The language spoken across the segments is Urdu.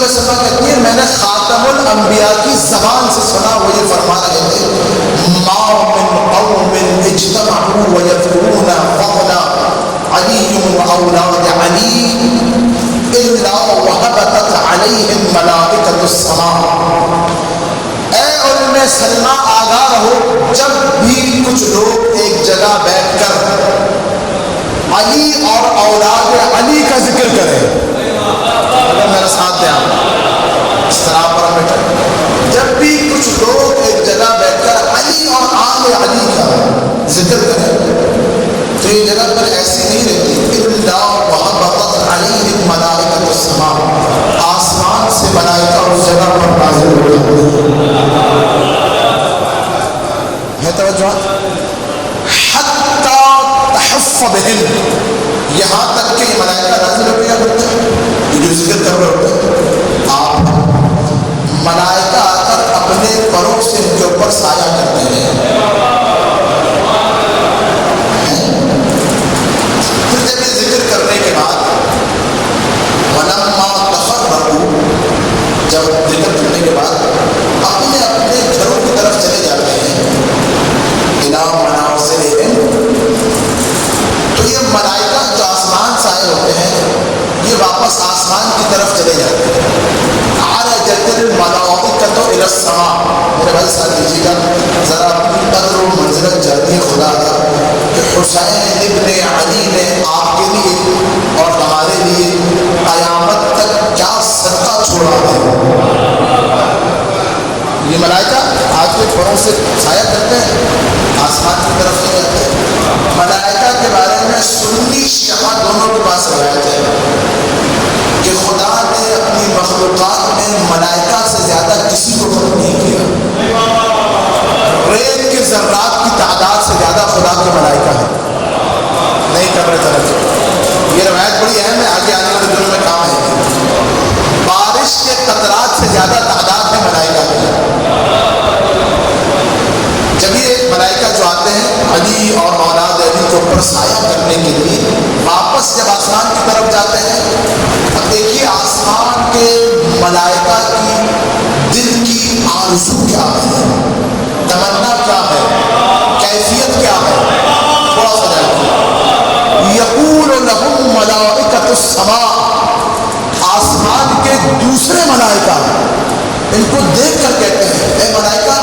علیہ وسلم کہتی ہے میں نے خاتم الانبیاء کی زبان سے سنا، وہ یہ فرما رہے تھے ما من قوم اجتمعوا ويذكرون فضل علی واولاد علی الا وهبطت علیہم ملائکۃ السماء۔ اے علم سلمہ آگاہ رہو، جب بھی کچھ لوگ ایک جگہ بیٹھ کر علی اور اولاد علی کا ذکر کریں، اگر میرا ساتھ دیں آپ اس طرح پر بیٹھے، جب بھی کچھ لوگ ایک جگہ بیٹھ کر علی اور آل علی کا ذکر کریں تو یہ جگہ پر ایسی نہیں رہتی الا وهبطت علیہم ملائکۃ السماء، آسمان سے ملائکہ اس جگہ پر نازل ہو جاتے ہیں۔ توجہ حتی تحف بہم، یہاں تک کہ یہ ملائکہ نازل ہو گیا ہوتا ہے، یہ جو ذکر کر رہے ہوتے ہیں آپ، ملائکہ آ کر اپنے پروں سے ان کے اوپر سایہ کرتے ہیں۔ پھر جب یہ ذکر کرنے کے بعد وَلَمَّا تَفَرَّقُوا، جب ذکر کرنے کے بعد اپنے اپنے گھروں کی طرف چلے جاتے ہیں إِلَىٰ مَنَازِلِهِمْ، تو یہ ملائکہ جو آسمان سے آئے ہوتے ہیں یہ واپس آسمان کی طرف چلے جاتے ہیں۔ عَرَجَتِ الْمَلَائِكَةُ إِلَى السَّمَاءِ، میرے بھائی ساتھ دیجیے گا ذرا اپنی قدر و منزلت جانیے خدا کا کہ حسین ابن علی نے آپ کے لیے اور ہمارے لیے قیامت تک کیا صدقہ چھوڑا ہے۔ یہ ملائکہ آج کے پروں سے سایہ کرتے ہیں، آسمان کی طرف چلے جاتے ہیں۔ ملائکہ کے بارے میں سنی شیعہ دونوں کے پاس روایت ہے کہ خدا نے اپنی مخلوقات میں ملائکہ سے زیادہ کسی کو خلق نہیں کیا، ریت کے ذرات کی تعداد سے زیادہ خدا کے ملائکہ ہیں۔ نہیں کر رہے توجہ، یہ روایت بڑی اہم ہے، آگے آنے والے دنوں میں کام ہے۔ بارش کے قطرات سے زیادہ تعداد ہے ملائکہ کی۔ جب یہ ملائکہ جو آتے ہیں علی اور اولاد علی کے اوپر سایہ کرنے کے لیے، واپس جب آسمان کی طرف جاتے ہیں، اب دیکھیے آسمان کے ملائکہ کی دل کی آرزو کیا ہے، تمنا کیا ہے، کیفیت کیا ہے، تھوڑا سا جائے۔ یقول لہم ملائکۃ السماء، آسمان کے دوسرے ملائکہ ان کو دیکھ کر کہتے ہیں اے ملائکہ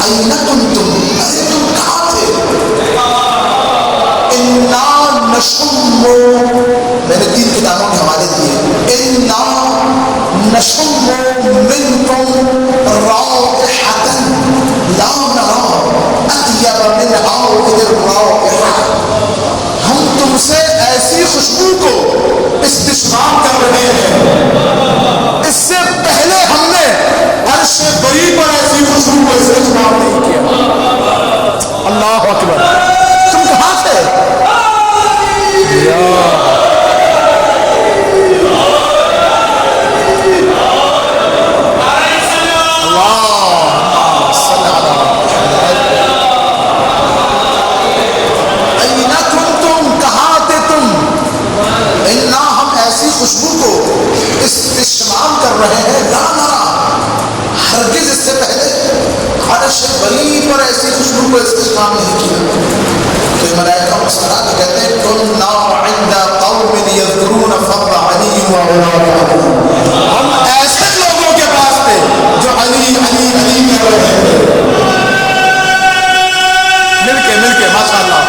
این کنتم، ارے تم کہاں تھے؟ انا نشم، میں نے 3 کتابوں کے حوالے دیے، انا نشم منکم رائحۃ لا نرى اطیب من هذه الرائحة، ہم تم سے ایسی خوشبو کو استشمام کر رہے ہیں، اس سے پہلے ہم نے عرش بری پر ایسی خوشبو کو استشمام نہیں کیا۔ اللہ اکبر، تم کہاں تھے؟ خوشبو کو استشمام کر رہے ہیں، لا نرا، ہرگز اس سے پہلے عرش بری پر ایسی خوشبو کو استشمام نہیں کیا۔ تو ملائکہ مسکرا کے کہتے ہیں کنا عند قوم یذکرون فضل علی و اولاد علی، ہم ایسے لوگوں کے پاس تھے جو علی علی علی کہہ رہے تھے، مل کے ماشاء اللہ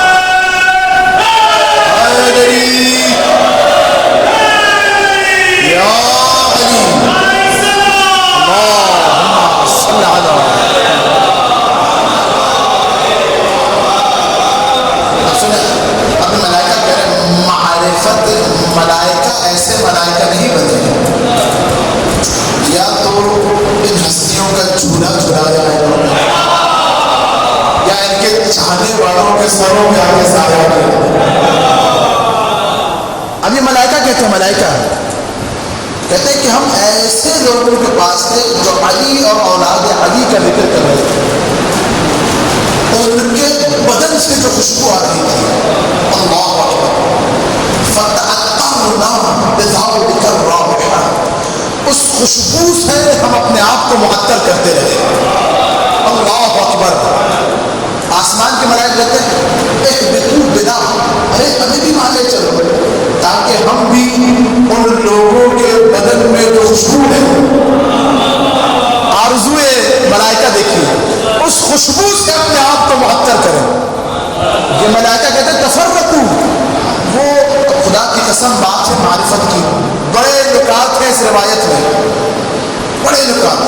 ملائکہ ایسے ملائکہ نہیں بنے، یا تو ان ہستیوں کا چولہا چلایا ہے یا ان کے چاہنے والوں کے سروں کے آگے سایہ ہے۔ اب یہ ملائکہ کہتے ہیں، ملائکہ کہتے ہیں کہ ہم ایسے لوگوں کے پاس تھے جو علی اور اولاد علی کا ذکر کر رہے تھے، ان کے بدن سے جو خوشبو آ رہی تھی، اللہ اکبر، فتعطرنا بذلك الرائحة، اس خوشبو سے ہم اپنے آپ کو معطر کرتے رہے. اللہ اکبر. آسمان کے ملائکے کہتے ہیں اہبطوا بنا، ارے ہمیں بھی وہاں لے چلو تاکہ ہم بھی ان لوگوں کے بدن میں جو خوشبو ہے، آرزوئے ملائکہ دیکھیے، اس خوشبو سے اپنے آپ کو معطر کریں. یہ ملائکہ کہتے ہیں تفرقوا. وہ خدا کی قسم بات ہے معرفت کی، بڑے نکات ہیں اس روایت میں، بڑے نکات.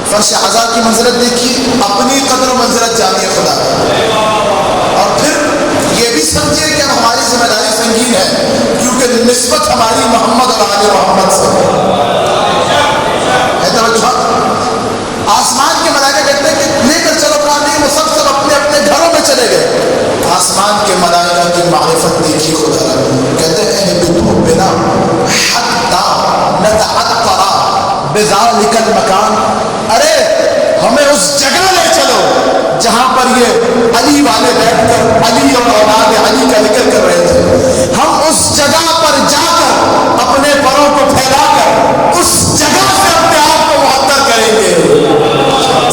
فرش عزا کی منزلت دیکھیے، اپنی قدر و منزلت جانیے خدا کا، اور پھر یہ بھی سمجھیے کہ ہماری ذمہ داری سنگین ہے، کیونکہ نسبت ہماری محمد اور آل محمد سے ہے. توجہ. آسمان کے ملائکہ کہتے ہیں کہ لے کر چلو، کہا نہیں، وہ سب اپنے اپنے گھروں میں چلے گئے. آسمان کے ملائکہ کی معرفت دیکھی خدا، کہتے ہیں اہبطوا بنا حتی نتعطر بذلک المکان. ارے ہمیں اس جگہ لے چلو جہاں پر یہ علی والے بیٹھ کر علی اور اولاد علی کا ذکر کر رہے تھے. ہم اس جگہ پر جا کر اپنے پروں کو پھیلا کر اس جگہ سے اپنے آپ کو معطر کریں گے.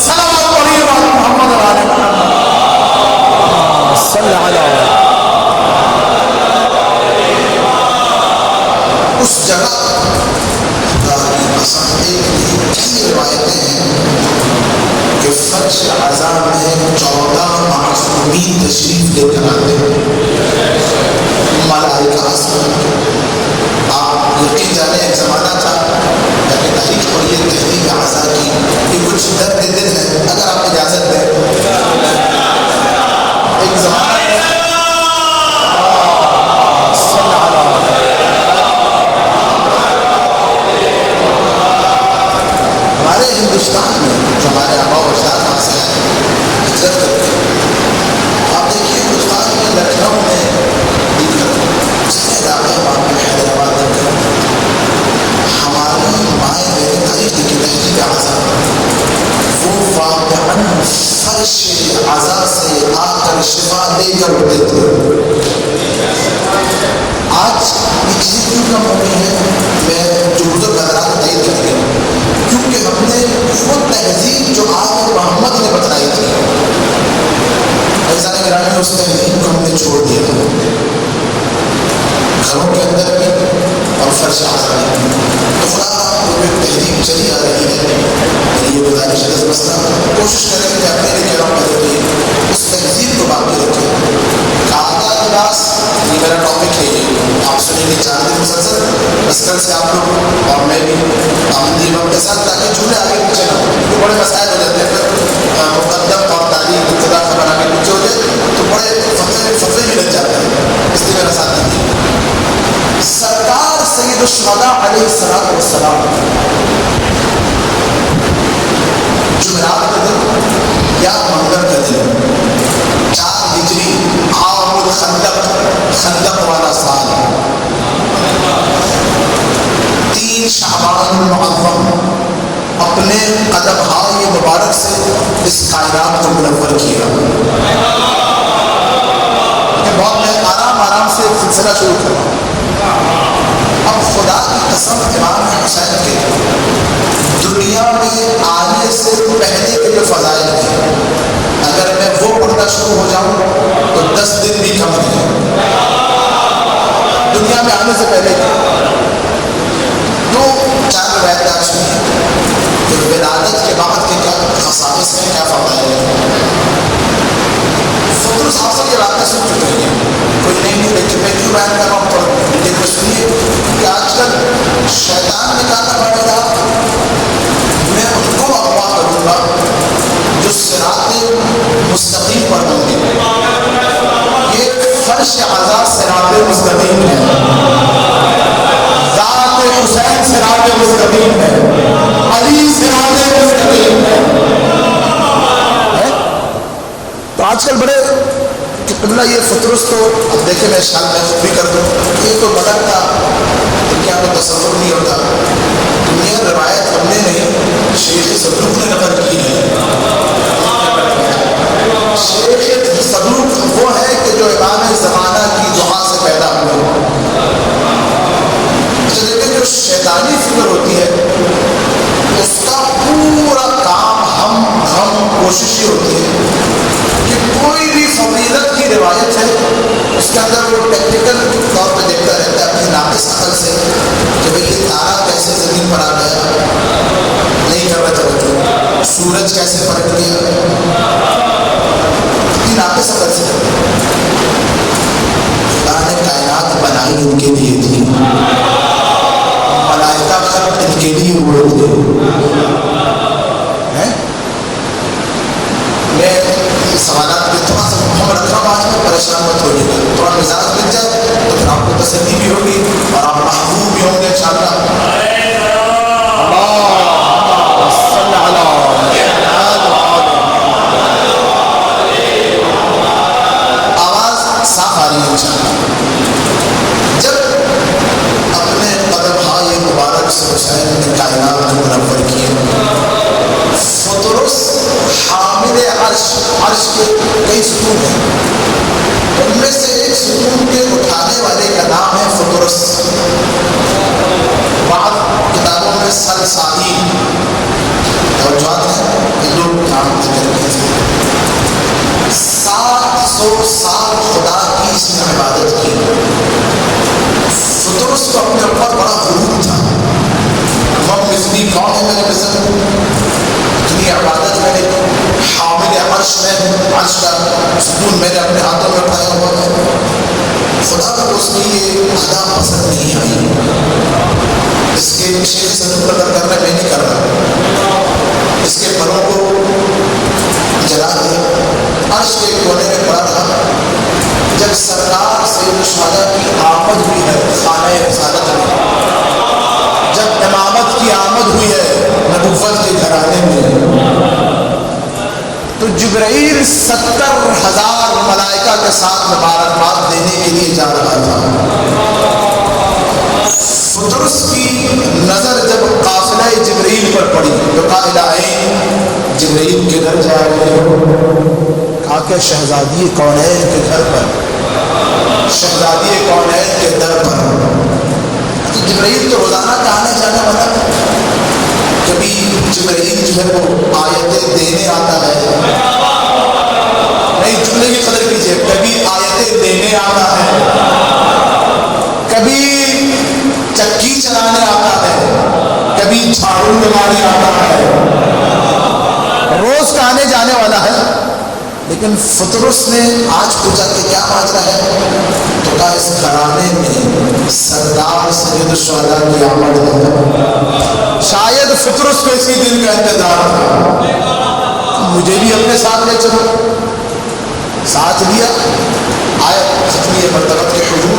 صلوات علیہ محمد اور آل محمد صلی اللہ علیہ. اس جگہ خدا کی قسم کئی روایتیں ہیں کہ فرش عزا میں 14 معصومین تشریف لے کر آتے ہیں. ملائکہ آپ یقین جانے ایک زمانہ تھا، تاکہ تاریخ پڑھیے تحریک عزا کی، یہ کچھ درد دل ہے اگر آپ اجازت دیں. ایک زمانہ ہمارے ہندوستان میں جو ہمارے آبا و اجداد وہاں سے آئے ہجرت کر کے، آپ دیکھیے ہندوستان میں لکھنؤ میں اس علاقے وہاں پہ حیدرآباد تک ہماری مائیں بہنیں تاریخ کی تحریک عزا وہ واقعاً فرش عزا سے آ کر شفا لے کر اٹھتے تھے. آج یہ چیزیں کیوں کم ہو گئی ہیں؟ میں جو بزرگ حضرات تائید کریں گے، کیونکہ ہم نے وہ تہذیب جو آل محمد نے بتائی تھی، عزیزان گرامی، اس تہذیب کو ہم نے چھوڑ دیا گھروں کے اندر بھی اور فرش عزا میں. تو خدا وہ ایک تہذیب چلی آ رہی ہے. یہ گزارش ہے مسئلہ کوشش کریں کہ اپنے لیے کہنا پڑے اس تہذیب کو باقی رکھیں. کاغذ لباس یہ میرا ٹاپک ہے، یہ آپ سنیں گے 4 دن مسلسل. بس کل سے آپ لوگ اور میں بھی آمدی وقت کے ساتھ تاکہ جھولے آگے پیچھے نہ ہوں، تو بڑے مسائل ہو جاتے ہیں. پھر مقدم اور تعلیم ابتدا کا بنا کے پیچھے ہو جائے تو بڑے فتوے بھی لگ جاتے ہیں. اس لیے میرا ساتھ نہیں. سرکار سید الشہداء علیہ السلام جمعرات کا دن یا منگل کا دن 4 ہجری عام خندق والا سال 3 شعبان المعظم اپنے قدمہائے مبارک سے اس کائنات کو منور کیا. بہت میں آرام سے سلسلہ شروع کر رہا ہوں. اب خدا کی قسم امام حسین کے دنیا میں آنے سے پہلے کے جو فضائل ہیں، اگر میں وہ پڑھنا شروع ہو جاؤں تو 10 دن بھی کم نہیں. دنیا میں آنے سے پہلے تو 4 روایت آج سنی کہ ولادت کے بعد کے کیا خصائص ہیں، کیا فضائل ہیں. فطر صاحب سے یہ باتیں سن چکے ہیں، کوئی نہیں لیکن میں کیوں بیان کر رہا ہوں پڑھ لیکن میں سنیے کہ آج کل شیطان نے کہا بڑھے گا میں ان کو اغوا کروں گا جو صراط مستقیم پر ہوں گے. یہ فرش عزا صراط مستقیم ہے، ذات حسین صراط مستقیم ہے، علی صراط مستقیم ہے. تو آج کل بڑے قبلہ یہ فطرس تو اب دیکھیں میں شاید میں خود بھی کر دوں، یہ تو مدد کا دنیا کو تصور نہیں ہوتا. دنیا روایت ہم نے نہیں، شیخ صدوق نے نقل کی ہے. شیخ صدوق وہ ہے کہ جو امام زمانہ کی دعا سے پیدا ہوئے. اچھا دیکھیں جو شیطانی فکر ہوتی ہے کے اندر وہ ٹیکنیکل طور پہ دیکھتا رہتا ہے اپنی ناقص عقل سے کہ بھئی یہ تارا کیسے زمین پر آ گیا، نہیں کر رہا توجہ، سورج کیسے پلٹ گیا، اپنی ناقص عقل سے۔ خدا نے کائنات بنائی ان کے لیے تھی، ملائکہ خلق ان کے لیے ہوئے تھے۔ میں سوالات میں تھوڑا سا ہم رکھ رہا ہوں، آج میں پریشان مت ہوئیے گا، تھوڑا مزاج بن جائے تو پھر آپ کو تسلی بھی ہوگی اور آپ محبوب بھی ہوں گے انشاءاللہ۔ آواز صاف آ رہی ہے انشاءاللہ۔ جب اپنے قدمہائے مبارک سے حسین نے کائنات کو منور کیے، فطرس حامل عرش کے کئی ستون ہیں، ان میں سے ایک ستون کے اٹھانے والے کا نام ہے فطرس، بعض کتابوں میں سلسابیل، توجہات ہیں کہ لوگ نام ذکر کیے۔ 700 سال خدا کی اس نے عبادت کی۔ فطرس کو اپنے اوپر بڑا غرور تھا، ہم مثلی کون ہے میرے مثل، اتنی عبادت میں نے حامل عرش میں ہوں، عرش کا ستون میرے اپنے ہاتھوں میں اٹھایا ہوا ہے۔ خدا کو اس کی یہ ادا پسند نہیں آئی۔ اس کے شیخ سے نقل کر رہا ہے، میں نہیں کر رہا، اس کے پروں کو جلا دیا، عرش کے کونے میں پڑا رہا۔ جب سرکار سید الشہداء کی آمد ہوئی ہے خانہ رسالت میں، جب امامت کی آمد ہوئی ہے نبوت کے گھرانے میں، تو جبرائیل 70,000 ملائکہ کے ساتھ مبارکباد دینے کے لیے جا رہا تھا۔ فطرس کی نظر جب قافلہ جبرائیل پر پڑی تو کہا الہی جبرائیل کدھر جا رہے ہو؟ کہا کہ شہزادی کونین کے گھر پر، شہزادی کونین کے در پر۔ جبرائیل تو روزانہ کا آنے جانے والا، کبھی جبرائیل جو ہے وہ آیتیں دینے آتا ہے، نہیں جملے کی قدر کیجیے، کبھی آیتیں دینے آتا ہے، کبھی چکی چلانے آتا ہے، کبھی جھاڑو لگانے آتا ہے، روز کا آنے جانے والا ہے۔ لیکن فطرس نے آج پوچھا کہ کیا ماجرا ہے، تو کہا اس گھرانے میں سردار سید الشہداء کی آمد ہے، شاید فطرس کو اسی دن کا انتظار تھا، مجھے بھی اپنے ساتھ لے چلو۔ ساتھ لیا، آئے ختمی مرتبت کے حضور،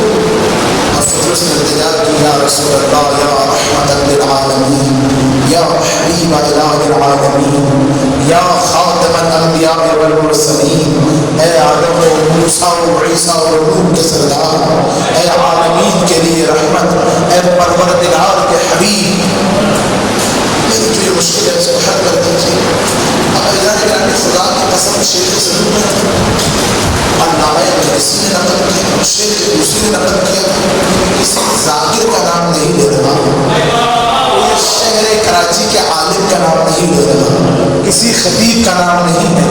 اور فطرس نے التجا کی یا رسول اللہ، یا رحمت للعالمین، یا حبیب الہ العالمین، یا خاتم الانبیاء والمرسلین، اے آدم و موسیٰ و عیسیٰ و نوح کے سردار، اے عالمین کے لیے رحمت، اے پروردگار کے حبیب، میری جو یہ مشکل ہے اس کو حل کر دیجیے۔ اب اللہ نے خدا کی قسم شیخ صدوق نے علامہ مجلسی نے نقل کیا، شیخ دوسری نے نقل کیا، کسی ذاکر کا نام نہیں لے رہا، کوئی شہر کراچی کے عالم کا نام نہیں لے رہا، کسی خطیب کا نام نہیں ہے،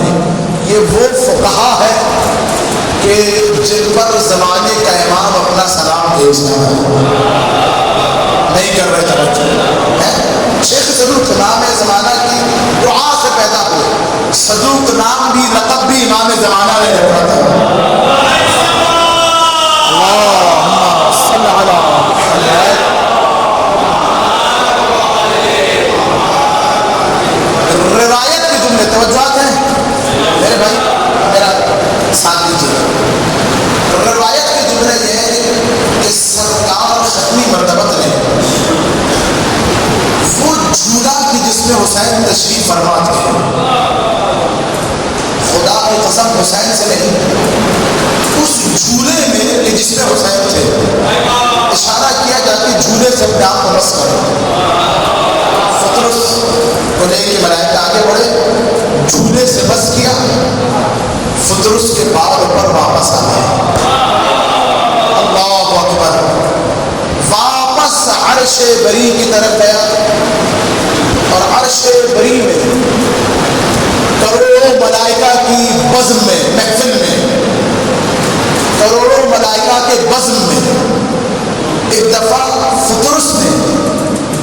یہ وہ فقہا ہے کہ جن پر زمانے کا امام اپنا سلام بھیجتا ہے، نہیں کر رہے توجہ۔ شیخ صدوق امام زمانہ کی دعا سے پیدا ہوئے، صدوق نام بھی لقب بھی امام زمانہ نے رکھا تھا۔ اللہم صل علی محمد۔ روایت کے جملے توجہات ہیں میرے بھائی، میرا ساتھ دیجیے۔ روایت کے جملے یہ ہیں کہ سرکار ختمی مرتبت نے وہ جھولا کی جس میں حسین تشریف فرما تھے، خدا کی قسم حسین سے نہیں، اس جھولے میں کہ جس میں حسین تھے، اشارہ کیا جاتا ہے جھولے سے اپنے آپ کو مس کرو۔ فطرس کو لے کے ملائکہ آگے بڑھے، جھولے سے مس کیا، فطرس کے بال اوپر واپس آ گئے۔ اللہ اکبر، واپس عرش بری کی طرف گیا، اور عرش بری میں کروڑوں ملائکہ کی بزم میں، محفل میں کروڑوں ملائکہ ایک دفعہ فطرس نے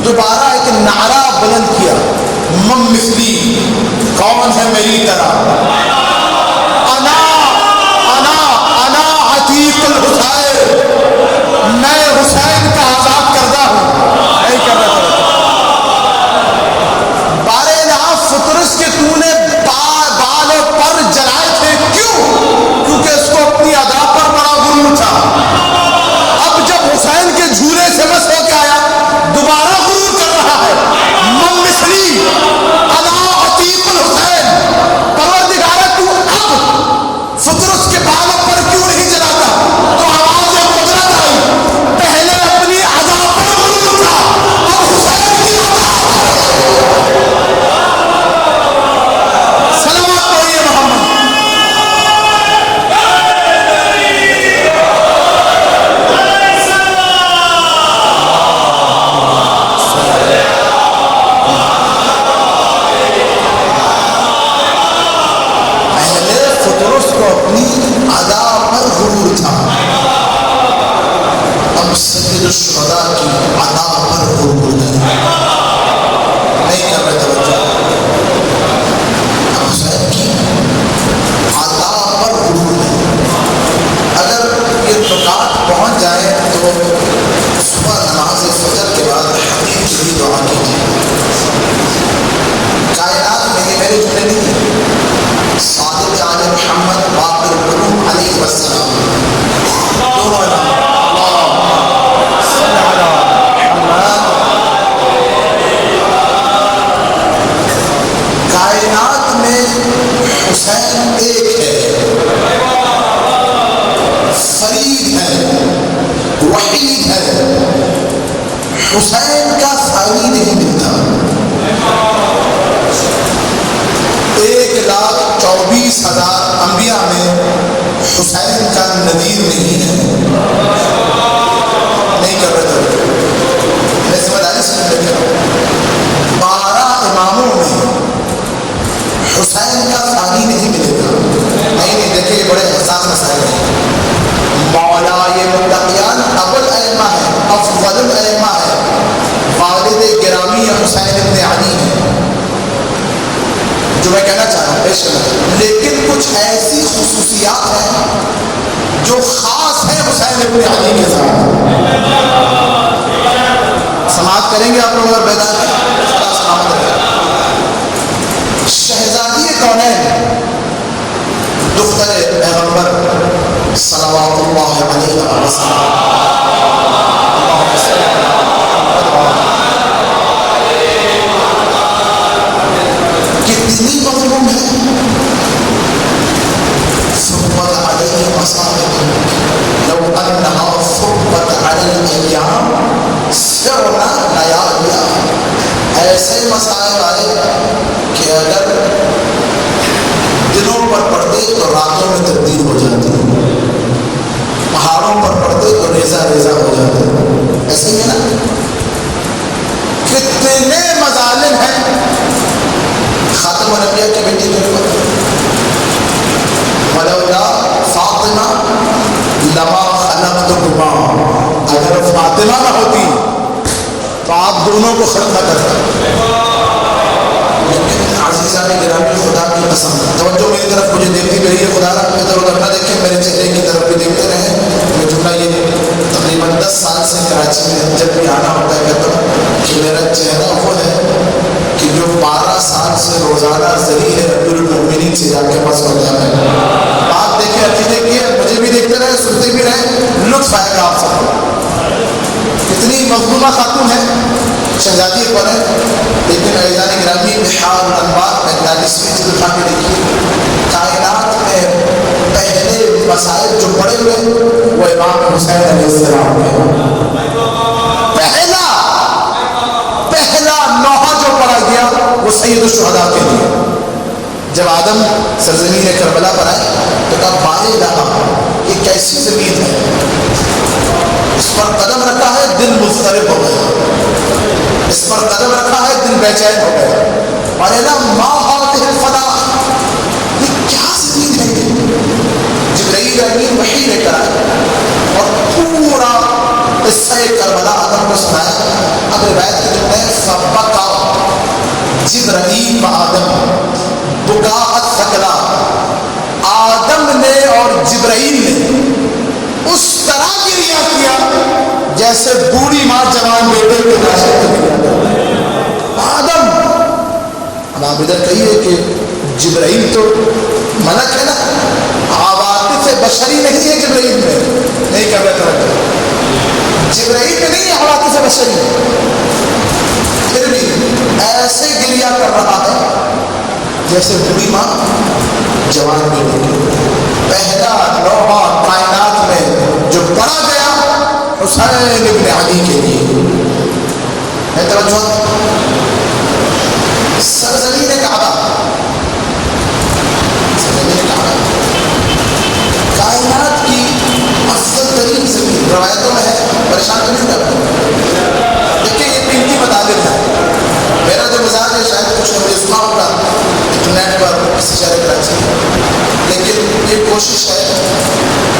دوبارہ ایک نعرہ بلند کیا، من مثلی، کون ہے میری طرح، انا انا انا عتیق الحسین، میں حسین کا آزاد کردہ ہوں، نہیں کر رہا تھا۔ بارے نہا فطرس کے تو نے بال و پر جلائے تھے، کیوں؟ کیونکہ اس کو اپنی ادا پر بڑا غرور تھا۔ اب جب حسین کے جھولے سے مس ہو کے آیا، دوبارہ غرور کر رہا ہے، من مثلی انا عتیق الحسین، پروردگارہ تو اب فطرس کے بالوں پر کیوں نہیں جلاتا؟ تو آواز قدرت آئی، پہلے اپنی ادا پر غرور تھا، اب حسین کی ادا سلامت پڑھیے محمد۔ اپنی ادا پر غرور تھا، اب سید الشہداء کی ادا پر غرور ہے، نہیں کر رہے توجہ، اب حسین کی ادا پر غرور ہے۔ اگر یہ نکات پہنچ جائے تو صبح نماز فجر کے بعد حبیب کی دعا کیجیے۔ کائنات میں یہ میرے جملے نہیں، صادق آل محمد باقر القلوب علیہ السلام دونوں صلی علی محمد، کائنات میں حسین ایک ہے، فرید ہے، وحید ہے، حسین کا ثانی نہیں ملتا۔ 1,24,000 انبیاء میں حسین کا نظیر نہیں ہے، نہیں کر رہے تھے، میں ذمہ داری سے لے کر 12 اماموں میں حسین کا ثانی نہیں ملے گا۔ نہیں دیکھیں، یہ بڑے حساس مسائل ہیں۔ مولائے متقیان ابو الائمہ ہے، افضل الائمہ ہے، والد گرامی حسین ابن علی ہے، جو میں کہنا چاہ رہا ہوں پیش کرنا، لیکن کچھ ایسی خصوصیات ہیں جو خاص ہیں حسین ابن علی کے ساتھ۔ سماعت کریں گے آپ لوگ اگر بیدار ہیں؟ شہزادی کونین، دختر پیغمبر صلوات اللہ علیہ وسلم، کتنی مظلوم ہے، صبت علیہ مصائب لو انہا صبت علی الایام سرنا لیالیا، ایسے مسائل آئے کہ اگر دنوں پر پڑھتے تو راتوں میں تبدیل ہو جاتی، پہاڑوں پر پڑھتے تو ریزہ ریزہ ہو جاتی، ایسے ہی ہے نا؟ کتنے مظالم ہیں۔ خاتم الانبیاء کی بیٹی کے اوپر ولولا فاطمہ لما خلقتکما، اگر فاطمہ نہ ہوتی تو آپ دونوں کو خلق نہ کرتا۔ لیکن عزیزان گرامی خدا کی قسم، توجہ میری طرف مجھے دیکھتی رہیے، خدا رحم ادھر ادھر نہ دیکھیں، میرے چہرے کی طرف بھی دیکھتے رہیں۔ میں جملہ یہ تقریباً 10 سال سے کراچی میں جب بھی آنا ہوتا ہے کہتا ہوں کہ میرا چہرہ وہ ہے کہ جو 12 سال سے روزانہ ذریع ربیع المؤمنین سے جا کے پاس ہوتا ہے۔ آپ دیکھیں، عقیدے کی ہے، مجھے بھی دیکھتے رہے، سنتے بھی رہے، لطف آئے گا آپ سب کو۔ کتنی مظلومہ خاتون ہے، شہزادی پر ہے، لیکن عزیزان گرامی بحار الانوار 45ویں جلد اٹھا کے دیکھیے، کائنات میں پہلے مسائل جو پڑے ہوئے وہ امام حسین علیہ السلام ہے۔ پہلا نوحہ جو پڑھا گیا وہ سید الشہداء کے لیے۔ جب آدم سرزمین کربلا پر آئے تو کہا بارے لہا، یہ کیسی زمین ہے، اس پر قدم رکھا ہے دل مضطرب ہو گیا، اس پر قدم رکھا ہے دل بے چین ہو گیا، اور اے نا ما هذه الفضاء، یہ کیا زمین ہے یہ؟ جبرائیل امین وحی لے کر آئے اور پورا قصہ کربلا آدم کو سنایا. اب روایت کے جملے ہیں فبکا جبرائیل و آدم بکاء ثقلا. آدم نے اور جبرائیل نے اس طرح گریہ کیا جیسے بوڑھی ماں جوان بیٹے کے ناشے کو گریہ کرتی. آدم اب آپ ادھر کہیے کہ جبرائیل تو ملک ہے نا, عواطف بشری نہیں ہے جبرائیل میں, نہیں کر رہے جبرائیل میں نہیں ہے عواطف بشری, پھر بھی ایسے گریہ کر رہا ہے جیسے بوڑھی ماں جوان بیٹے کی. پہلا لوحہ کائنات میں جو پڑھا گیا حسین ابن علی کے لیے ہے. توجہ, سرزمین کعبہ, سرزمین کعبہ کائنات کی افضل ترین زمین, روایتوں میں ہے, پریشان تو نہیں کرتا. دیکھیں یہ پنکی مطابق ہے, میرا جو مزاج ہے شاید کچھ نہ مجھے سنا ہوگا انٹرنیٹ پر کسی شہر کراچی, لیکن یہ کوشش ہے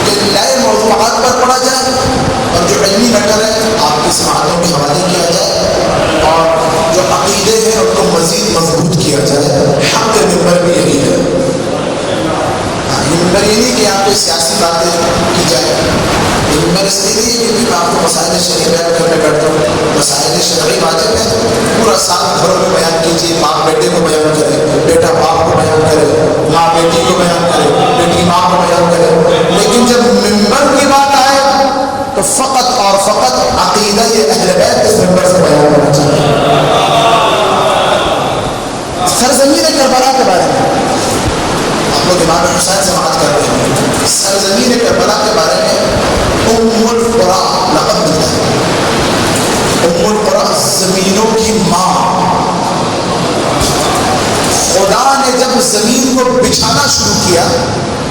کہ نئے موضوعات پر پڑھا جائے اور جو علمی نقل ہے آپ کی سماعتوں کے حوالے کیا جائے اور جو عقیدے ہیں ان کو مزید مضبوط کیا جائے. حق ممبر بھی یہی ہے. ممبر یہ نہیں کہ آپ کو سیاسی باتیں کی جائے, ممبر اس لیے نہیں کیونکہ میں آپ کو مسائل شرعی بیان کرنے بیٹھتا ہوں. مسائل شرعی واجب ہے, پورا سال گھروں میں بیان کیجیے, باپ بیٹے کو بیان کرے, بیٹا باپ کو بیان کرے, ماں بیٹی کو بیان کرے, بیٹی ماں کو بیان کرے. لیکن جب ممبر کی بات آئے تو فقط اور فقط عقیدہ یہ اہل بیت اس ممبر سے بیان کرنا چاہیے. سرزمین کربلا کے بارے میں آپ لوگ امام حسین سے بات کر رہے ہیں. سرزمین کربلا کے بارے میں ام القریٰ لقب ملتا ہے. ام القریٰ زمینوں کی ماں. خدا نے جب زمین کو بچھانا شروع کیا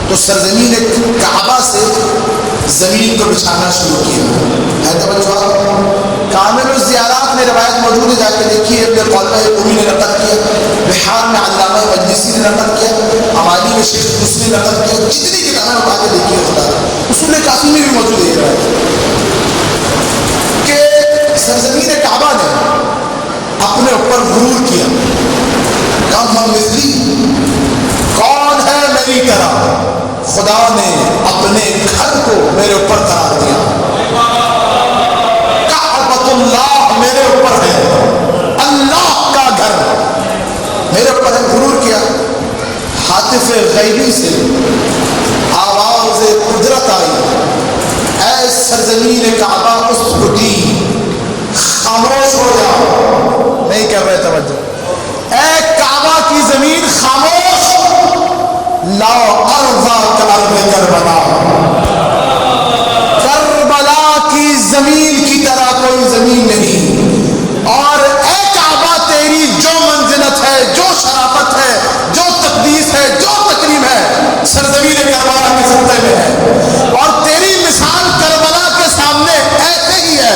تو سرزمین کعبہ سے زمین کو بچھانا شروع کیا ہے. توجہ, کامل الزیارات میں روایت موجود ہے, جا کے دیکھیے. ابن قلعہ قومی نے نقل کیا, بحار میں علامہ مجلسی نے نقل کیا, عوالی میں شیخ حسنی نے نقل کیا. جتنی کتابیں اٹھا کے دیکھیے خدا اصول کافی میں بھی موجود ہے یہ کہ سرزمین کعبہ نے اپنے اوپر غرور کیا. کم مثلی, کون ہے میری طرح. خدا نے اپنے گھر کو میرے اوپر قرار دیا. کعبۃ اللہ میرے اوپر ہے, اللہ کا گھر میرے اوپر ہے. غرور کیا. ہاتف غیبی سے آواز قدرت آئی, اے سرزمین کعبہ اسکتی, خاموش ہو جاؤ. نہیں کر رہے توجہ, اے کعبہ کی زمین خاموش. لا ارضا کارض کربلا, کربلا کی زمین کی طرح کوئی زمین نہیں. اور اے کعبہ تیری جو منزلت ہے, جو شرافت ہے, جو تقدیس ہے, جو تکریم ہے, سرزمین کربلا کے سطح میں ہے. اور تیری مثال کربلا کے سامنے ایسے ہی ہے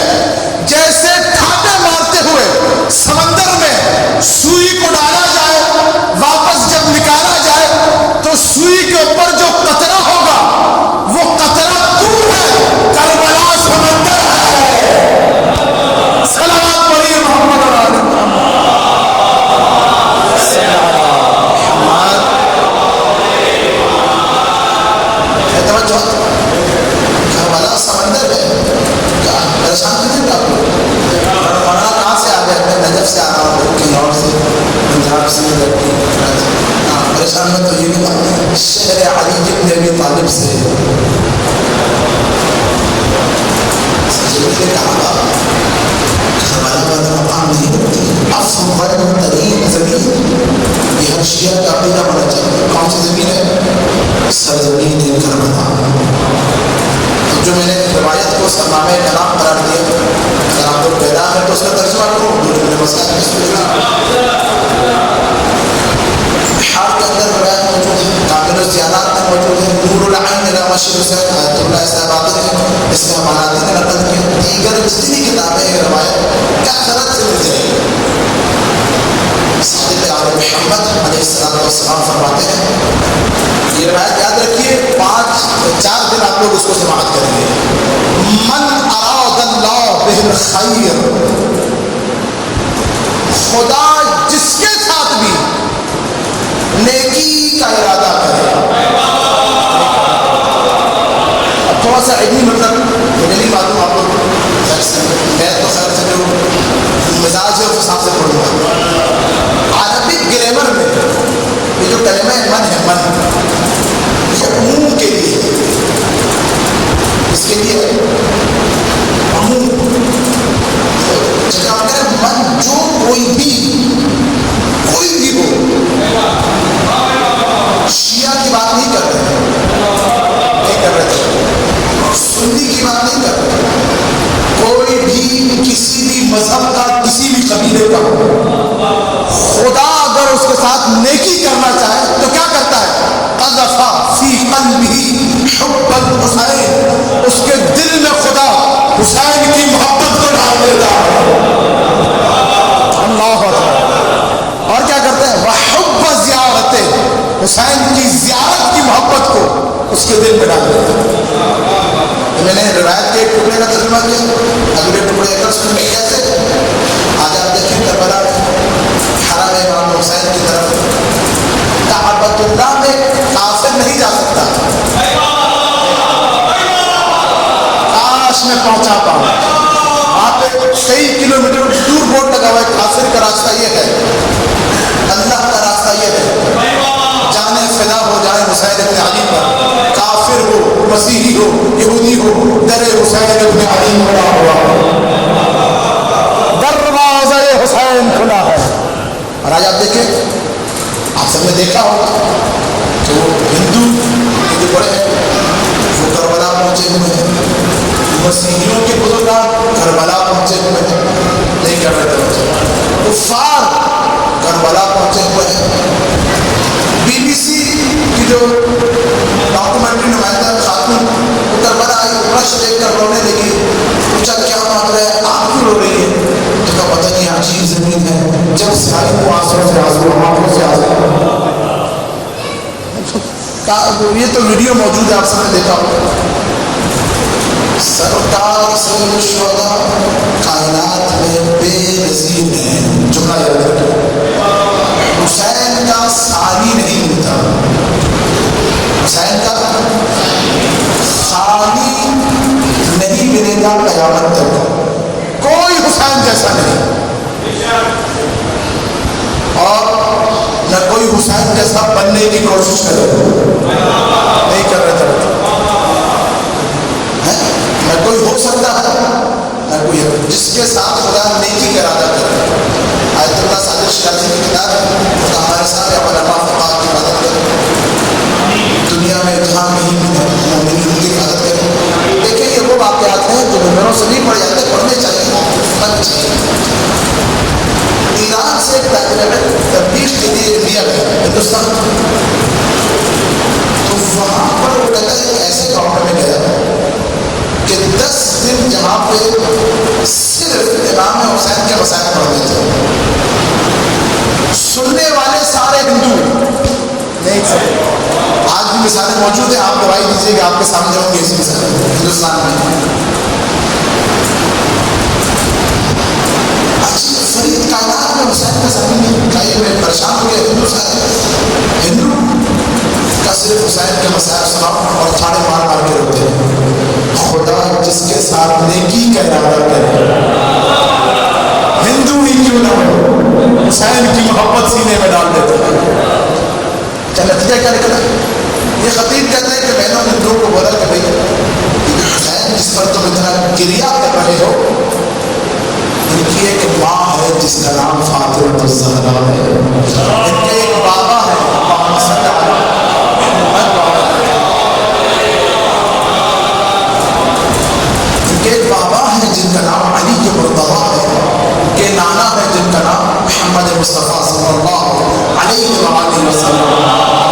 جیسے ٹھاٹے مارتے ہوئے سمندر میں سوئی کو ڈالا جائے, واپس جب نکالا جائے تو سوئی کے اوپر جو قطرہ ہوگا وہ قطرہ تو ہے, کربلا سمندر ہے. صلوات پڑھیے محمد علیہ محمد. کربلا سمندر ہے. کیا پریشان نہیں ہوگا آپ کو؟ مولانا کہاں سے آ گئے؟ میں نجف سے آ رہا ہوں, لاہور سے, پنجاب سے, پریشان میں تو یہ بھی بات شہر علی ابن ابی طالب سے. سرزمین کعبہ کربلا والا مقام نہیں ہوتی. افضل ترین زمین یہ ہر شیعہ کا عقیدہ ہونا چاہیے. کون سی زمین ہے؟ سرزمین کربلا. جو میں نے روایت کو سرنامہ کلام قرار دیا, اگر آپ لوگ پیدا ہے تو اس کا ترجمہ کرو. بحار کے اندر روایت موجود ہے, کامل الزیارات میں موجود ہے, نور العین علامہ شیخ حسین آیت اللہ صاحبات نے اس میں اماناتی نے نقل کیا. دیگر جتنی کتابیں روایت کثرت سے مل جائیں گی. صادق آل محمد علیہ السلام فرماتے ہیں, یہ روایت یاد رکھیے, 4 دن آپ لوگ اس کو سماعت کریں گے. من اراد اللہ بالخیر، خدا جس کے ساتھ بھی نیکی کا ارادہ کرے. اب تھوڑا سا علمی مطلب مجھے نہیں معلوم، آپ لوگ میں تو خیر سے جو مزاج ہے اس حساب سے پڑھوں گا. عربک گرامر میں یہ جو کلمہ من ہے، من یہ عموم کے لیے، اس کے لیے عموم جب آپ کہہ رہے من جو کوئی بھی ہو، شیعہ کی بات نہیں کر رہے تھے، سنی کی بات نہیں کر رہے تھے، کوئی بھی کسی بھی مذہب کا، کسی بھی قبیلے کا، خدا اگر اس کے ساتھ نیکی کرنا چاہے تو کیا کرتا ہے؟ قذف فی قلبہ حب الحسین، اس کے دل میں خدا حسین کی محبت کو ڈال دیتا ہے. اللہ اکبر. اور کیا کرتے ہیں؟ وحب زیارت، حسین کی زیارت کی محبت کو اس کے دل میں ڈال دیتا ہے. میں نے روایت کے ایک ٹکڑے کا ترجمہ کیا، اگلے ٹکڑے اگر سن لیں کیسے. آج آپ دیکھیں کربلا حرم امام حسین کی طرف، کعبۃ اللہ میں کافر نہیں جا سکتا. کاش میں پہنچا پاؤں. وہاں پہ کئی کلومیٹر دور بورڈ لگا ہوا ہے، کافر کا راستہ یہ ہے، اللہ کا راستہ یہ ہے، جانے فدا ہو جائے حسین ابن علی پر، کافر ہو، مسیحی ہو، یہودی ہو، در حسین ابن علی کھلا ہوا ہے، دروازہ حسین کھلا ہے. اور آج آپ دیکھیں، آپ سب نے دیکھا ہوگا کہ وہ ہندو جو بڑے ہیں وہ کربلا پہنچے ہوئے ہیں، مسیحیوں کے بزرگان کربلا پہنچے ہوئے ہیں، نہیں کر رہے تھے، کفار کربلا پہنچے ہوئے ہیں. بی بی سی کی جو ڈاکومنٹری نمائندہ خاتون وہ کربلا آئی، رش دیکھ کر رونے لگی، پوچھا کیا بات ہے، آپ کیوں رو رہی ہے؟ تو کہا پتہ نہیں عجیب زمین ہے، جب سے آئی وہ آنسوں سے آنسو، آنکھوں سے آنسو. یہ تو ویڈیو موجود ہے، آپ سب نے دیکھا ہوگا. سرکار سید الشہداء کائنات میں بے نظیر ہیں. جملہ یاد رکھیں، حسین کا ثانی نہیں ملتا، حسین کا ثانی نہیں ملے گا قیامت تک. کوئی حسین جیسا نہیں، اور نہ کوئی حسین جیسا بننے کی کوشش کرے، نہیں کر رہے تھے. نہ کوئی ہو سکتا ہے، نہ کوئی ہے. جس کے ساتھ خدا نیکی کا ارادہ کرے. آیت اللہ صادق شیرازی کی کتاب ہے، خدا ہمارے ساتھ علماء فقہاء کی مدد کرے، دنیا میں جہاں کہیں بھی مومنین ان کی مدد کرے. دیکھیں یہ وہ واقعات ہیں جو ممبروں سے نہیں پڑھے جاتے، پڑھنے چاہیے، پڑھنے چاہیے. ایران سے تبلیغ کے لیے انڈیا گئے، ہندوستان، تو وہاں پر وہ کہتا ہے ایسے گاؤں میں گیا کہ 10 دن جہاں پہ صرف امام حسین کے مسائل پڑھتے تھے، سننے والے سارے ہندو نہیں تھے. آج بھی مثالیں موجود ہیں، آپ گواہی دیجیے کہ آپ کے سامنے ہوں گے اس مثال ہندوستان میں. فرید کائنات میں حسین کا زمین کئی میں پریشان ہو گئے. ہندو کا صرف حسین کے مسائل سناؤ اور چھاڑے مار مار کے روتے ہیں. خدا جس کے ساتھ نیکی کا ارادہ کرے، ہندو ہی کیوں نہ ہو، حسین کی محبت سینے میں ڈال دیتے ہیں. کیا نتیجہ کیا نکلا؟ یہ خطیب کہتے ہیں کہ میں نے ہندوؤں کو بولا کہ بھائی حسین جس پر تم اتنا گریہ کر رہے ہو، ان کی ایک ماں ہے جس کا نام فاطمہ الزہرا ہے، ان کے ایک بابا ہے، ان کے ایک بابا ہے جن کا نام علی کے مرتضیٰ ہے، ان کے نانا ہے جن کا نام محمد مصطفیٰ صلی اللہ علیہ وآلہ وسلم.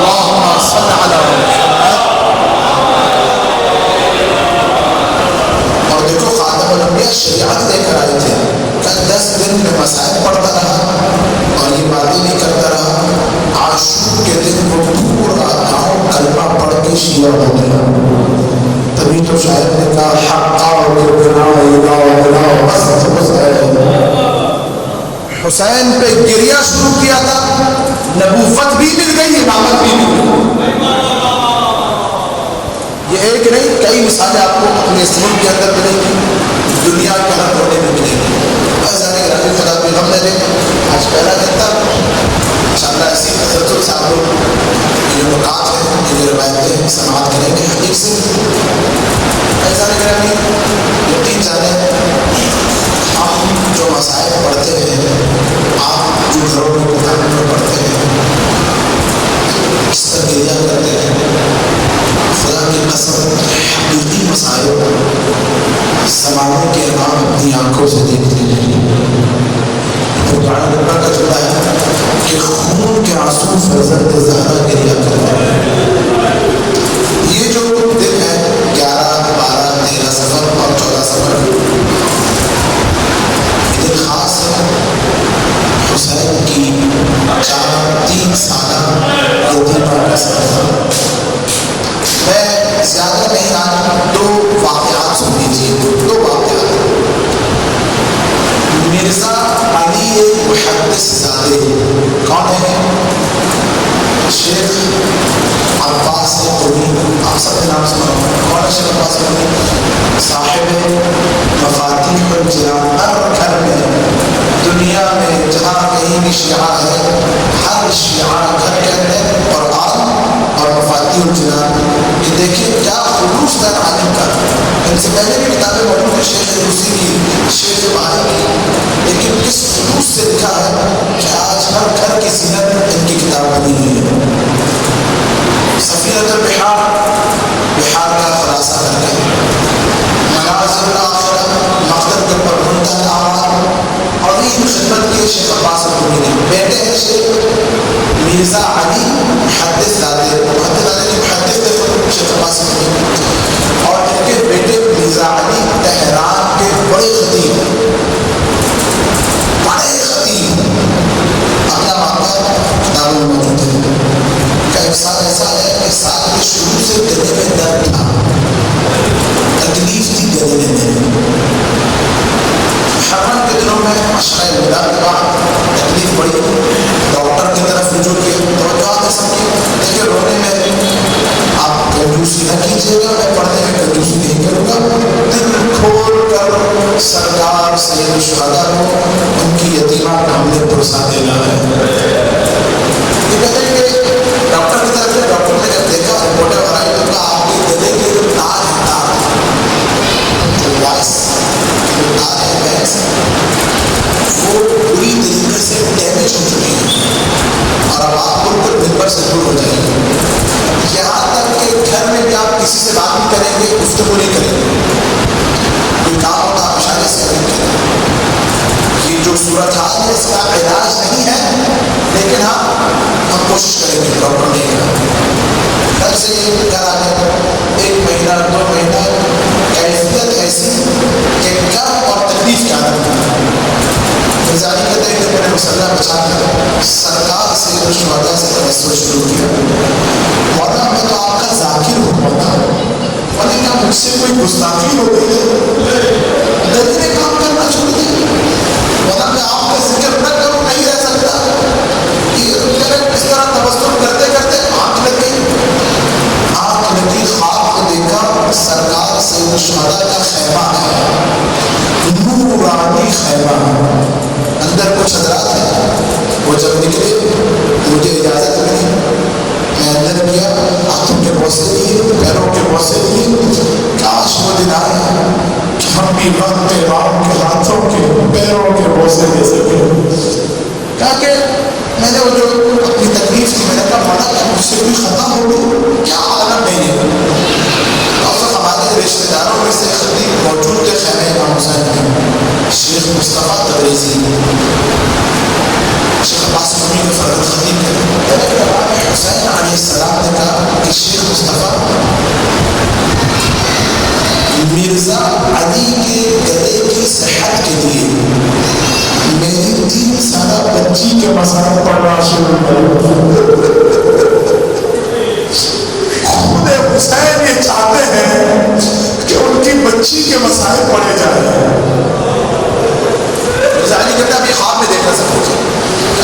اللہم صل علی محمد. اور دیکھو خاتم الانبیاء شریعت لے کر آئے تھے. 10 دن میں مسائل پڑھتا رہا اور یہ باتیں نہیں کرتا رہا. عاشور کے دن وہ پورا گاؤں کلمہ پڑھ کے شیعہ ہو گیا. تبھی تو شاعر نے کہا حقا و بنا بس حسین پہ گریہ شروع کیا تھا، نبوت بھی مل گئی، امامت بھی مل گئی۔ یہ ایک نہیں، کئی مثالیں آپ کو اپنے اس ملک کے اندر ملیں گی، دنیا کے ہر کونے میں ملیں گی۔ خدا بھی غم نہ دے، آج پہلا دن تھا، انشاءاللہ اسی تسلسل سے آپ لوگ یہ جو نکات ہیں، یہ جو روایتیں سماعت کریں گے حقیق سے۔ ایسا نہیں یقین جانیں، ہم جو مسائل پڑھتے ہیں، آپ جو گھروں میں قرآن میں پڑھتے ہیں، اس پر گریہ کرتے ہیں، خدا کی قسم حقیقی مسائل زمانے کے امام اپنی آنکھوں سے دیکھتے ہیں۔ تو قرآن کا جملہ ہے کہ خون کے آنسو فرزند زہرا گریہ کرتے ہیں۔ یہ جو دن ہے 11، 12، 13 سفر اور 14 سفر، یہ دن خاص ہے۔ حسین کی 3 سالہ یتیمہ کا سفر۔ میں زیادہ نہیں، آج 2 واقعات سن لیجیے، 2 واقعات۔ مرزا علی محدث زادے کون ہے؟ شیخ عباس قمی، آپ سب کے نام سنا، کون ہے شیخ عباس قمی؟ صاحب مفاتیح الجنان۔ ہر گھر میں دنیا میں جہاں کہیں بھی شیعہ ہے، ہر شیعہ گھر کے اندر قرآن اور مفاتیح الجنان۔ یہ دیکھیں کیا خلوص ہے عالم کا۔ ان سے پہلے بھی کتابیں موجود ہیں، شیخ روسی کی، شیخ بہائی کی، لیکن کس خلوص سے لکھا ہے کہ آج ہر گھر کی زینت ان کی کتاب بنی ہوئی ہے۔ سفینۃ البحار، بحار کا خلاصہ کر کے، منازل الآخرہ، مقصد کے پر منتہی الاعمال، عظیم خدمت کی شیخ عباس قمی نے۔ بیٹے ہیں شیخ مرزا علی محدث زادے، محدث زادے کے محدث تھے شیخ عباس قمی، اور ان کے بیٹے مرزا علی تہران کے بڑے خطیب، اپنا واقعہ کتابوں میں موجود ہے کہ ایک سال ایسا ہے کہ سال کے شروع سے گلے میں درد تھا، تکلیف تھی گلے میں۔ محرم کے دنوں میں عشرہ الوداع کے بعد تکلیف بڑی، ڈاکٹر کی طرف رجوع کیا، توجہ سب کی، دیکھیے رونے میں آپ کنجوسی نہ کیجیے گا، میں پڑھنے میں کنجوسی نہیں کروں گا، دل کھول کر سرکار سید الشہداء کو ان کی یتیمہ کا ہم نے پرسا دینا ہے۔ یہ کہتے ہیں کہ ڈاکٹر کی طرف سے، ڈاکٹر نے جب دیکھا رپورٹیں بنائی تو کہا آپ کے گلے کے جو تار ہے، جو وائس جو تار ہے ویکس، وہ پوری طریقے سے ڈیمیج ہو چکی ہے اور اب آپ بالکل ممبر سے دور ہو جائیں گے۔ یہاں تک کہ گھر میں بھی آپ کسی سے بات نہیں کریں گے، گفتگو نہیں کریں گے، کوئی کام ہوتا آپ اشارے سے نہیں کریں گے۔ یہ جو صورتحال ہے اس کا علاج نہیں ہے، لیکن ہم کوشش کریں گے، ڈاکٹر نہیں ہے گھر سے گھر آ جائے 1 مہینہ 2 مہینہ، کیفیت ایسی کہ کم اور تکلیف کی عادت مرزا علی کہتے ہیں کہ میں نے مسلح بچا کر سرکار سید الشہداء سے توسل شروع کیا، مولا میں تو آپ کا ذاکر ہوں مولا، مولا کیا مجھ سے کوئی گستاخی ہو گئی ہے؟ دل نے کام کرنا چھوڑ دیا، مولا میں آپ کا ذکر نہ کروں نہیں رہ سکتا۔ اس طرح تبسم کرتے کرتے آنکھ لگی، خواب کو دیکھا، سرکار سید الشہداء کا خیمہ ہے، نورانی خیمہ، اندر کچھ حضرات ہیں، وہ جب نکلے مجھے اجازت ملی، میں اندر گیا، ہاتھوں کے بوسے لیے، پیروں کے بوسے لیے، کاش وہ دن آئے کہ ہم بھی وقت امام کے ہاتھوں کے پیروں کے بوسے دے سکیں۔ کہا کہ میں نے وہ جو اپنی تکلیف تھی، میں نے کہا مولا کہ مجھ سے کوئی خطا ہو گئی، کیا عالم نہیں ہے؟ اور ہمارے رشتے داروں میں سے خطیب موجود تھے خیمہ امام حسین میں، شیخ مصطفیٰ تبریزی، شیخ عباس قمی کے فرد خطیب تھے۔ حسین علیہ السلام نے کہا کہ شیخ مصطفیٰ، مرزا علی کے گلے کی صحت کے لیے میری 3 سالہ بچی کے مسائل پڑھنا شروع کر۔ خود حسین یہ چاہتے ہیں کہ ان کی بچی کے مسائل پڑھے جائیں۔ مرزا علی کہتا ہے ابھی خواب میں دیکھنا سب کچھ،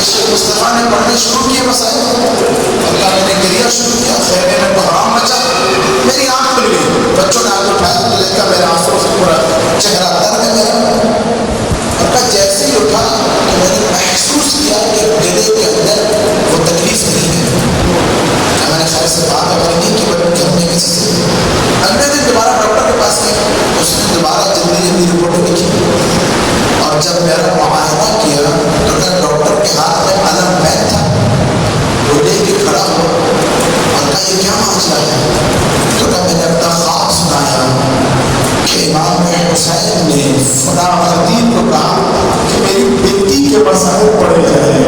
شیخ مصطفیٰ نے پڑھنے شروع کیے مسائل، اللہ میں نے گریا شروع کیا، خیمے میں بحرام مچا، میری آنکھ کھل گئی، بچوں نے آنکھ اٹھایا تو دیکھا میرے آنسوں سے پورا چہرہ تر ہے میرا، اور جیسے ہی اٹھا تو میں نے محسوس کیا کہ گلے کے اندر وہ تکلیف نہیں ہے، میں نے خیر سے بات اگر نہیں کی بلکہ ہم نے کسی سے اگلے دن دوبارہ ڈاکٹر کے پاس گیا، اس نے دوبارہ جلدی رپورٹیں لکھی، اور جب میرا معائنہ کیا تو ڈاکٹر کے ہاتھ میں علم بین تھا، وہ لے کے کھڑا ہوا اور کہا یہ کیا مسئلہ ہے؟ تو کہا میں نے اپنا خواب سنایا کہ امام حسین نے فلاں خطیب کو کہا کہ میری بیٹی کے مسائل پڑے جائیں،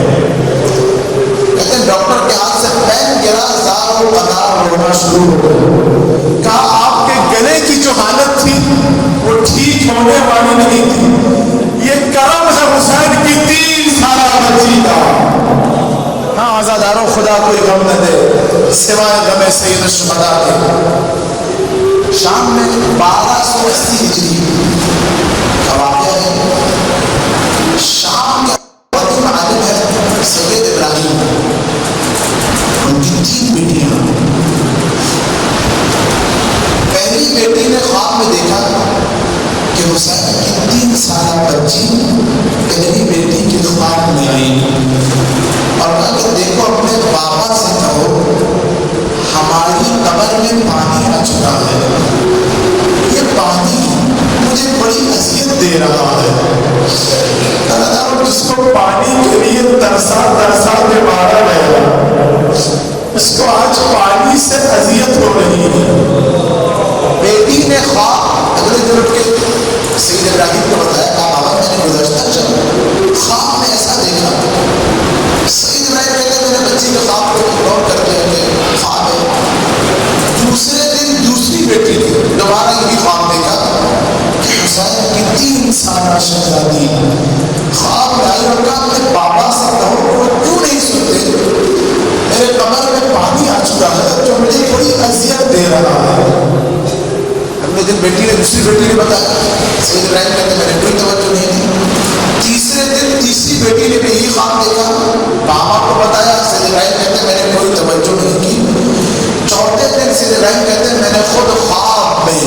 کہتے ہیں ڈاکٹر کے ہاتھ سے پین گرا، زار و قطار رونا شروع ہو گیا، کہا آپ کے گلے کی جو حالت تھی وہ ٹھیک ہونے والی نہیں تھی، یہ کرم ہے حسین کی 3 سالہ بچی کا۔ ہاں آزاداروں، خدا کوئی غم نہ دے سوائے غم سید الشہداء کے۔ شام میں 1280 ہجری کا واقعہ ہے، شام کے قدیم عالم ہے سید ابراہیم، ان کی 3 بیٹیاں، پہلی بیٹی نے خواب میں دیکھا کہ حسین کی 3 سالہ بچی پہلی بیٹی کے خواب میں آئی اور کہا کہ دیکھو اپنے بابا سے کہو ہماری قبر میں پانی آ چکا ہے، یہ پانی مجھے بڑی اذیت دے رہا ہے، جس کو پانی کے لیے ترسا کے مارا گیا اس کو آج پانی سے اذیت ہو رہی ہے۔ بیٹی نے خواب اگلے دن اٹھ کے سید ابراہیم کو بتایا، کہا بابا میں نے گزشتہ جب خواب میں ایسا دیکھا، سید ابراہیم کہتے ہیں میں نے بچی کے خواب کو اگنور کر دیا کہ خواب ہے۔ دوسرے دن دوسری بیٹی نے دوبارہ یہی خواب دیکھا کہ حسین کی 3 سالہ شہزادی خواب میں آئی اور کہا اپنے بابا سے کہو وہ کیوں نہیں سنتے، میرے قبر میں پانی آ چکا ہے جو مجھے بڑی اذیت دے رہا ہے۔ اگلے دن بیٹی نے دوسری بیٹی نے بتایا، سید ابراہیم کہتے میں نے کوئی توجہ نہیں دی۔ تیسرے دن تیسری بیٹی نے بھی یہی خواب دیکھا، بابا کو بتایا، سید ابراہیم کہتے میں نے کوئی توجہ نہیں کی۔ چوتھے دن سید ابراہیم کہتے میں نے خود خواب میں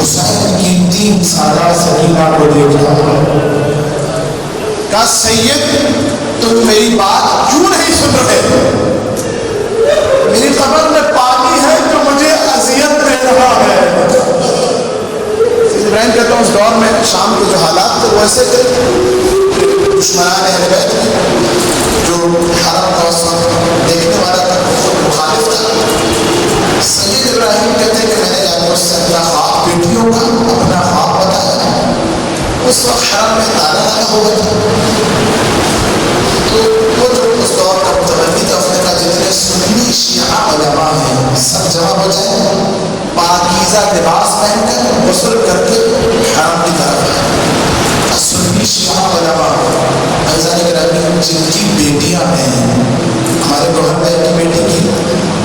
حسین کی 3 سالہ سکینہ کو دیکھا، کہا سید تم میری بات کیوں نہیں سن رہے، میری قبر میں پانی ہے جو مجھے اذیت دے رہا ہے۔ سید ابراہیم کہتا ہوں اس دور میں شام کے جو حالات تھے وہ ایسے تھے، دشمنان اہل بیت جو حرم کا اس وقت دیکھنے والا تھا خود مخالف تھا۔ سید ابراہیم کہتے ہیں کہ میں نے جا کے اس سے اپنا خواب بیٹیوں کا اپنا خواب بتایا، اس وقت حرم میں تالا لگا ہوا تھا، تو وہ جو اس دور کا متولی تھا اس نے کہا جتنے سنی شیعہ علماء ہیں سب جمع ہو جائیں، پاکیزہ لباس پہن کر غسل کر کے حرم کی طرف آئے۔ سنی شیعہ علماء ایزان گرامی جن کی بیٹیاں ہیں، ہمارے گوہر بھائی کی بیٹی کی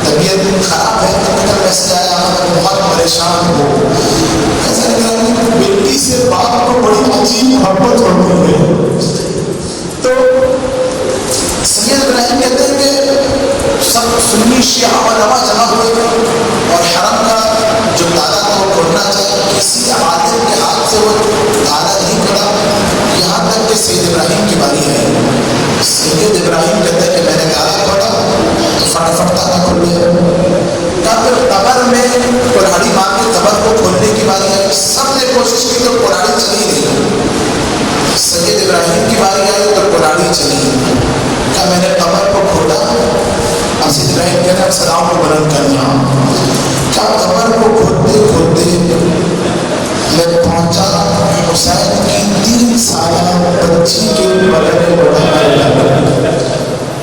طبیعت خراب ہے تو نکل ویسے آیا ہمیں بہت پریشان ہو، ایزان گرامی بیٹی سے باپ کو بڑی عجیب محبت ہوتی ہے، تو سید ابراہیم کہتے ہیں کہ سب سنی شیعہ علماء جمع ہوئے اور حرم کا جو تالا تھا وہ کھولنا چاہے، کسی عالم کے ہاتھ سے وہ تالا نہیں کھلا، یہاں تک کہ سید ابراہیم کی باری ہے۔ سید ابراہیم کہتے ہیں کہ میں نے تالا کھولا تو فٹافٹ تالا کھل گیا، کہا پھر قبر میں کلہاڑی مار کے قبر کو کھولنے کی باری ہے، سب نے کوشش کی تو کلہاڑی چلی نہیں، سید ابراہیم کی باری آئی تو کلہاڑی چلی، کہا میں نے قبر کو کھولا، اب سید ابراہیم کہتے ہیں سلام کو بلند کرنا، کہا قبر کو کھولتے کھولتے میں پہنچا حسین کی 3 سالہ بچی کے بدن میں بڑھایا۔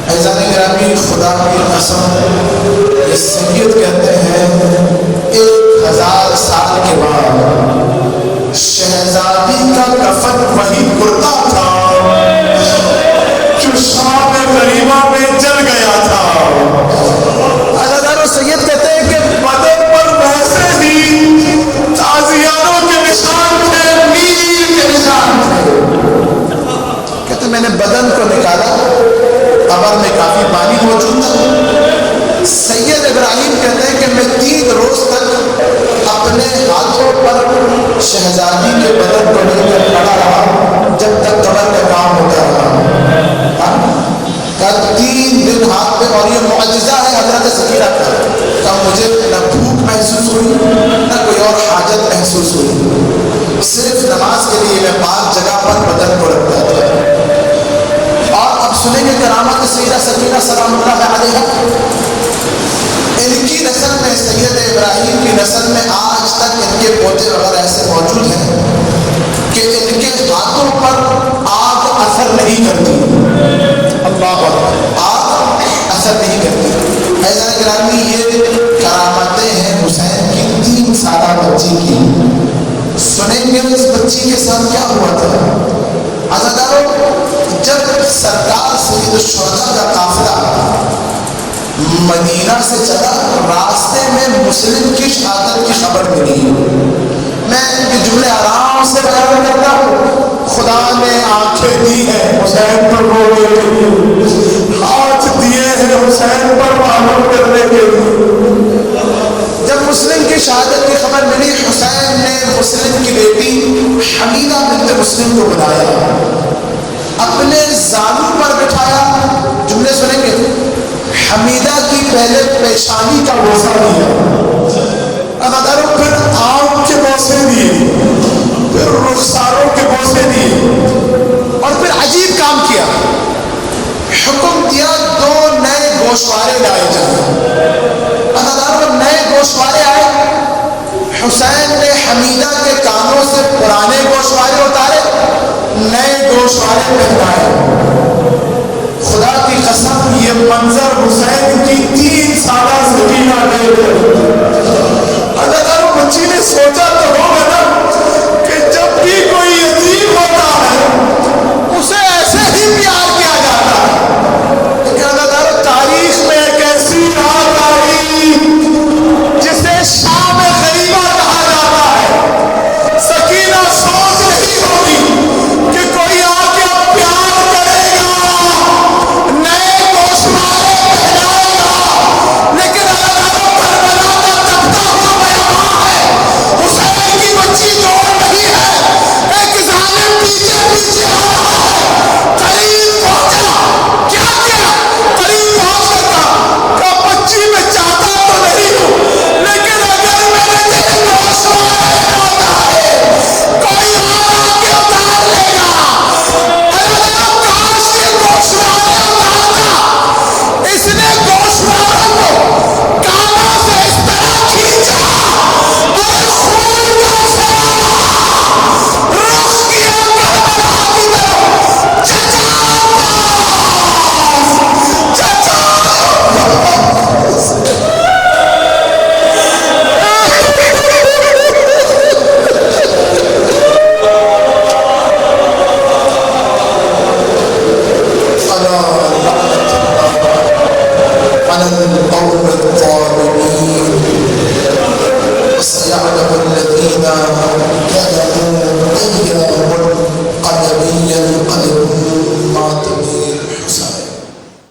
ایزان گرامی خدا کی قسم یہ سید کہتے ہیں 1000 سال کے بعد شہزادی کا کفن وہی کرتا تھا جو شام غریبہ میں جل گیا تھا۔ سید کہتے ہیں کہ بدن پر ویسے ہی تازیانوں کے نشان تھے، میر کے نشان تھے، کہتے میں نے بدن کو نکالا ہیں کہ میں 3 روز تک اپنے ہاتھوں پر شہزادی کے بدن کو لے کر کھڑا رہا جب تک قبر کا کام ہوتا رہا. 3 دن ہاتھ پہ. اور یہ معجزہ ہے حضرت سکینہ کا. مجھے نہ بھوک محسوس ہوئی نہ کوئی اور حاجت محسوس ہوئی. صرف نماز کے لیے میں پاک جگہ پر بدن کو رکھتا تھا. اور اب سنیں گے کرامت سیدہ سکینہ سلام اللہ علیہا. ان کی نسل میں سید ابراہیم کی نسل میں آج تک ان کے پوتے وغیرہ ایسے موجود ہیں کہ ان کے ہاتھوں پر آگ اثر نہیں کرتی. اللہ اکبر. آگ اثر نہیں کرتی. ایسا گرامی یہ کرامتیں ہیں حسین کی 3 سالہ بچی کی. سنیں گے اس بچی کے ساتھ کیا ہوا تھا. عزیزانو جب سرکار سید الشہداء کا قافلہ مدینہ سے چلا راستے میں مسلم کی شہادت کی خبر ملی. میں یہ جملے آرام سے بیان کرتا ہوں. خدا نے آنکھیں دی ہیں حسین پر رونے کے لیے, ہاتھ دیے ہیں حسین پر معلوم کرنے کے لیے. جب مسلم کی شہادت کی خبر ملی حسین نے مسلم کی بیٹی حمیدہ بنت مسلم کو بلایا, اپنے زانو پر بٹھایا. جملے سنیں گے. حمیدہ کی پہلے پیشانی کا بوسہ دیا, اداروں پھر آنکھ کے بوسے دیے, پھر رخساروں کے بوسے دیے, اور پھر عجیب کام کیا. حکم دیا 2 نئے گوشوارے لائے جائیں. اداروں نئے گوشوارے آئے. حسین نے حمیدہ کے کانوں سے پرانے گوشوارے اتارے, نئے گوشوارے پہنائے. خدا کی قسم یہ منظر حسین کی 3 سالہ سکینہ دیکھ. اگر بچی نے سوچا تو ہوگا نا کہ جب بھی کوئی یتیم ہوتا ہے اسے ایسے ہی پیار کیا جاتا ہے. لیکن اگر تاریخ میں ایک ایسی رات آئی جسے شام غریبہ کہا جاتا ہے. سکینہ سوچ رہی ہوگی کہ کوئی آ کے پیار کرے گا, نئے گوشوارے پہنائے گا. لیکن کربلا کا تپتا ہوا بیاباں ہے, حسین کی بچی دوڑ رہی ہے, ایک ظالم پیچھے پیچھے آ رہا ہے. قریب پہنچا, کیا کیا قریب پہنچ کر کہا بچی میں چاہتا تو نہیں ہوں, لیکن اگر میرے دل گوشوارے ہوتا ہے کوئی اور آ کے اتار لے گا. کاش کے گوشوارے اتارتا. اس نے گوشواروں کو کانوں سے اس طرح کھینچا اور خون کا فوارہ رخ کیا کربلا کی طرف. چچا چچا. على القوم الظالمين.